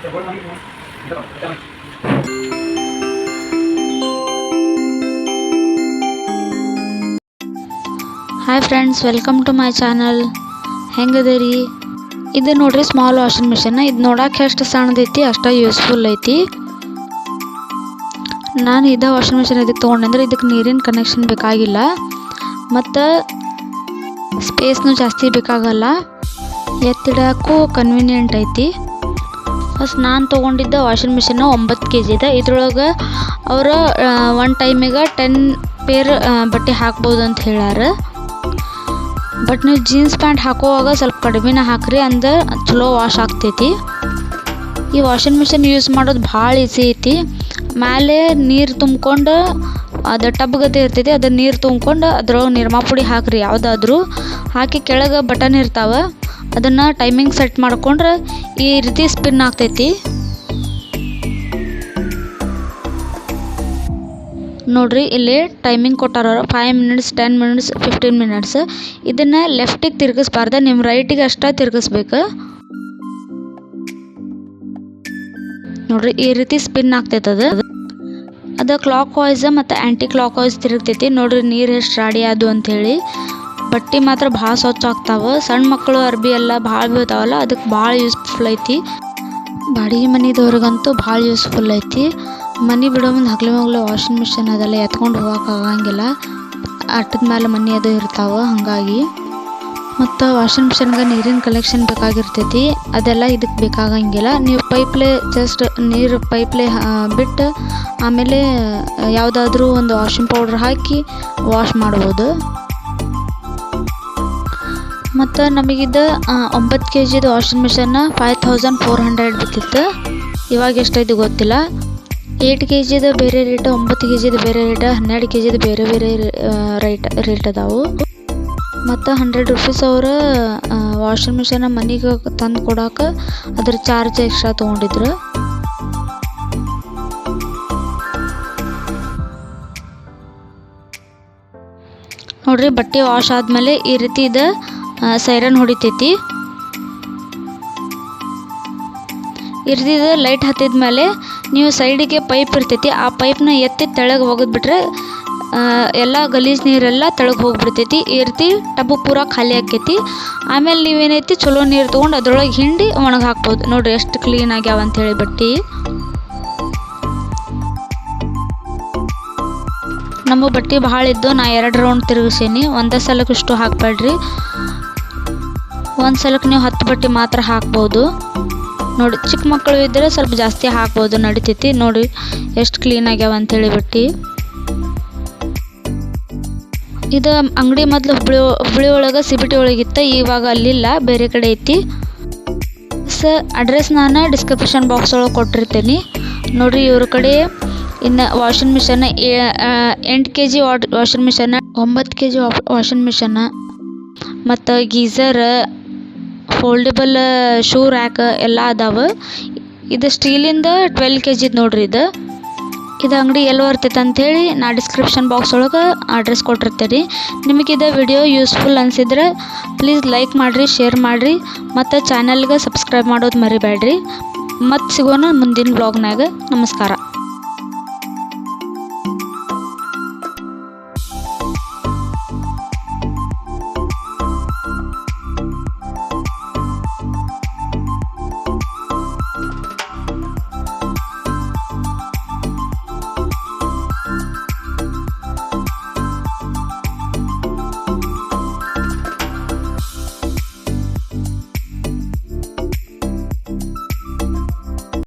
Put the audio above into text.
Hi friends, welcome to my channel. ಹೆಂಗದೀರಿ? ಇದು ನೋಡ್ರಿ ಸ್ಮಾಲ್ ವಾಷಿಂಗ್ ಮಿಷನ್. ಇದು ನೋಡಕ್ಕೆ ಎಷ್ಟು ಸಣ್ಣದೈತಿ ಅಷ್ಟ ಯೂಸ್ಫುಲ್ ಐತಿ. ನಾನು ಇದೇ ವಾಷಿಂಗ್ ಮಿಷನ್ ಇದಕ್ಕೆ ತೊಗೊಂಡೆ ಇದಕ್ಕೆ ನೀರಿನ ಕನೆಕ್ಷನ್ ಬೇಕಾಗಿಲ್ಲ ಮತ್ತು ಸ್ಪೇಸ್ನೂ ಜಾಸ್ತಿ ಬೇಕಾಗಲ್ಲ, ಎತ್ತಿಡಕ್ಕೂ ಕನ್ವೀನಿಯೆಂಟ್ ಐತಿ. ಫಸ್ಟ್ ನಾನು ತೊಗೊಂಡಿದ್ದ ವಾಷಿಂಗ್ ಮಿಷಿನ್ 9 kg ಇದೆ. ಇದ್ರೊಳಗೆ ಅವರು ಒನ್ ಟೈಮಿಗೆ 10 ಪೇರ್ ಬಟ್ಟೆ ಹಾಕ್ಬೋದು ಅಂತ ಹೇಳ್ಯಾರ. ಬಟ್ ನೀವು ಜೀನ್ಸ್ ಪ್ಯಾಂಟ್ ಹಾಕುವಾಗ ಸ್ವಲ್ಪ ಕಡಿಮೆನ ಹಾಕ್ರಿ, ಅಂದ್ರೆ ಚಲೋ ವಾಶ್ ಆಗ್ತೈತಿ. ಈ ವಾಷಿಂಗ್ ಮಿಷಿನ್ ಯೂಸ್ ಮಾಡೋದು ಭಾಳ ಈಸಿ ಐತಿ. ಮೇಲೆ ನೀರು ತುಂಬ್ಕೊಂಡು ಅದು ಟಬ್ ಗತೆ ಇರ್ತೈತಿ, ಅದನ್ನ ನೀರು ತುಂಬ್ಕೊಂಡು ಅದ್ರೊಳಗೆ ನಿರ್ಮಾ ಪುಡಿ ಹಾಕ್ರಿ, ಯಾವುದಾದ್ರೂ ಹಾಕಿ ಕೆಳಗೆ ಬಟನ್ ಇರ್ತಾವೆ, ಅದನ್ನು ಟೈಮಿಂಗ್ ಸೆಟ್ ಮಾಡ್ಕೊಂಡ್ರೆ ಈ ರೀತಿ ಸ್ಪಿನ್ ಆಗ್ತೈತಿ. ನೋಡ್ರಿ ಇಲ್ಲಿ ಟೈಮಿಂಗ್ ಕೊಟ್ಟಾರ 5 minutes, 10 minutes, 15 minutes. ಇದನ್ನು ಲೆಫ್ಟಿಗೆ ತಿರ್ಗಿಸ್ಬಾರ್ದು, ನಿಮ್ಮ ರೈಟಿಗೆ ಅಷ್ಟೇ ತಿರ್ಗಿಸ್ಬೇಕು. ನೋಡ್ರಿ ಈ ರೀತಿ ಸ್ಪಿನ್ ಆಗ್ತೈತೆ. ಅದು ಕ್ಲಾಕ್ ವೈಸ್ ಮತ್ತು ಆ್ಯಂಟಿ ಕ್ಲಾಕ್ ವೈಸ್ ತಿರುಗ್ತೈತಿ. ನೋಡ್ರಿ ನೀರು ಎಷ್ಟು ರಾಡಿ ಅದು ಅಂಥೇಳಿ. ಬಟ್ಟೆ ಮಾತ್ರ ಭಾಳ ಸ್ವಚ್ಛ ಆಗ್ತಾವೆ. ಸಣ್ಣ ಮಕ್ಕಳು ಅರ್ಬಿ ಎಲ್ಲ ಭಾಳ ಬೀಳ್ತಾವಲ್ಲ, ಅದಕ್ಕೆ ಭಾಳ ಯೂಸ್ಫುಲ್ ಐತಿ. ಬಾಡಿಗೆ ಮನೆದವ್ರಿಗಂತೂ ಭಾಳ ಯೂಸ್ಫುಲ್ ಐತಿ. ಮನೆ ಬಿಡೋ ಮುಂದೆ ಹಗಲು ಮಗಲು ವಾಷಿಂಗ್ ಮಿಷಿನ್ ಅದೆಲ್ಲ ಎತ್ಕೊಂಡು ಹೋಗೋಕ್ಕಾಗಂಗಿಲ್ಲ, ಅಟ್ಟದ ಮೇಲೆ ಮನೆ ಅದು ಇರ್ತಾವೆ. ಹಾಗಾಗಿ ಮತ್ತು ವಾಷಿಂಗ್ ಮಿಷಿನ್ಗೆ ನೀರಿನ ಕಲೆಕ್ಷನ್ ಬೇಕಾಗಿರ್ತೈತಿ, ಅದೆಲ್ಲ ಇದಕ್ಕೆ ಬೇಕಾಗಂಗಿಲ್ಲ. ನೀವು ಪೈಪ್ಲೆ ಜಸ್ಟ್ ನೀರು ಪೈಪ್ಲೆ ಬಿಟ್ಟು ಆಮೇಲೆ ಯಾವುದಾದ್ರೂ ಒಂದು ವಾಷಿಂಗ್ ಪೌಡ್ರ್ ಹಾಕಿ ವಾಶ್ ಮಾಡ್ಬೋದು. ಮತ್ತು ನಮಗಿದು 9 kg ವಾಷಿಂಗ್ ಮಿಷನ್ 5400 ಬಿದ್ದಿತ್ತು. ಇವಾಗ ಎಷ್ಟೈತಿ ಗೊತ್ತಿಲ್ಲ. 8 kg ಬೇರೆ ರೇಟ್, 9 kg ಬೇರೆ ರೇಟ್, 12 kg ಬೇರೆ ಬೇರೆ ರೇಟ್ ಅದಾವು. ಮತ್ತು 100 rupees ಅವರು ವಾಷಿಂಗ್ ಮಿಷನ್ ಮನೆಗೆ ತಂದು ಕೊಡೋಕೆ ಅದ್ರ ಚಾರ್ಜ್ ಎಕ್ಸ್ಟ್ರಾ ತೊಗೊಂಡಿದ್ರು. ನೋಡ್ರಿ ಬಟ್ಟೆ ವಾಶ್ ಆದಮೇಲೆ ಈ ರೀತಿ ಇದು ಸೈರನ್ ಹೊಡಿತೈತಿ. ಈ ರೀತಿ ಇದು ಲೈಟ್ ಹತ್ತಿದ ಮೇಲೆ ನೀವು ಸೈಡಿಗೆ ಪೈಪ್ ಇರ್ತೈತಿ, ಆ ಪೈಪ್ನ ಎತ್ತಿ ತೆಳಗೆ ಒಗೆದ್ಬಿಟ್ರೆ ಎಲ್ಲ ಗಲೀಜು ನೀರೆಲ್ಲ ತೆಳಗೆ ಹೋಗ್ಬಿಡ್ತೈತಿ. ಈ ರೀತಿ ಟಬ್ಬು ಪೂರ ಖಾಲಿ ಆಕೈತಿ. ಆಮೇಲೆ ನೀವೇನೈತಿ ಚಲೋ ನೀರು ತೊಗೊಂಡು ಅದ್ರೊಳಗೆ ಹಿಂಡಿ ಒಣಗಿ ಹಾಕ್ಬೋದು. ನೋಡಿರಿ ಎಷ್ಟು ಕ್ಲೀನ್ ಆಗ್ಯಾವ ಅಂಥೇಳಿ ಬಟ್ಟೆ. ನಮ್ಮ ಬಟ್ಟೆ ಭಾಳ ಇದ್ದು ನಾ 2 ರೌಂಡ್ ತಿರುಗಿಸೀನಿ. ಒಂದೇ ಸಲಕ್ಕೆ ಇಷ್ಟು ಹಾಕಬೇಡ್ರಿ, ಒಂದು ಸಲಕ್ಕೆ ನೀವು 10 ಬಟ್ಟೆ ಮಾತ್ರ ಹಾಕ್ಬೋದು. ನೋಡಿ ಚಿಕ್ಕ ಮಕ್ಕಳು ಇದ್ದರೆ ಸ್ವಲ್ಪ ಜಾಸ್ತಿ ಹಾಕ್ಬೋದು, ನಡಿತೈತಿ. ನೋಡಿ ಎಷ್ಟು ಕ್ಲೀನ್ ಆಗ್ಯಾವ ಅಂಥೇಳಿ ಬಟ್ಟೆ. ಇದು ಅಂಗಡಿ ಮೊದಲು ಹುಬ್ಳಿ ಒಳಗೆ CBT ಒಳಗಿತ್ತು, ಇವಾಗ ಅಲ್ಲಿಲ್ಲ, ಬೇರೆ ಕಡೆ ಐತಿ. ಅಡ್ರೆಸ್ ನಾನು ಡಿಸ್ಕ್ರಿಪ್ಷನ್ ಬಾಕ್ಸ್ ಒಳಗೆ ಕೊಟ್ಟಿರ್ತೀನಿ. ನೋಡಿರಿ ಇವ್ರ ಕಡೆ ಇನ್ನು washing machine 8 kg washing machine, 9 kg washing machine ಮತ್ತು ಗೀಝರ್, ಫೋಲ್ಡಬಲ್ ಶೂ ರ್ಯಾಕ್ ಎಲ್ಲ ಅದಾವೆ. ಇದು ಸ್ಟೀಲಿಂದ 12 kg ನೋಡ್ರಿ. ಇದು ಅಂಗಡಿ ಎಲ್ಲಿ ಬರ್ತೈತೆ ಅಂಥೇಳಿ ನಾ ಡಿಸ್ಕ್ರಿಪ್ಷನ್ ಬಾಕ್ಸ್ ಒಳಗೆ ಅಡ್ರೆಸ್ ಕೊಟ್ಟಿರ್ತೀನಿ. ನಿಮಗಿದು ವಿಡಿಯೋ ಯೂಸ್ಫುಲ್ ಅನಿಸಿದ್ರೆ ಪ್ಲೀಸ್ ಲೈಕ್ ಮಾಡಿರಿ, ಶೇರ್ ಮಾಡಿರಿ ಮತ್ತು ಚಾನಲ್ಗೆ ಸಬ್ಸ್ಕ್ರೈಬ್ ಮಾಡೋದು ಮರಿಬೇಡ್ರಿ. ಮತ್ತು ಸಿಗೋಣ ಮುಂದಿನ ವ್ಲಾಗ್ನಾಗ. ನಮಸ್ಕಾರ.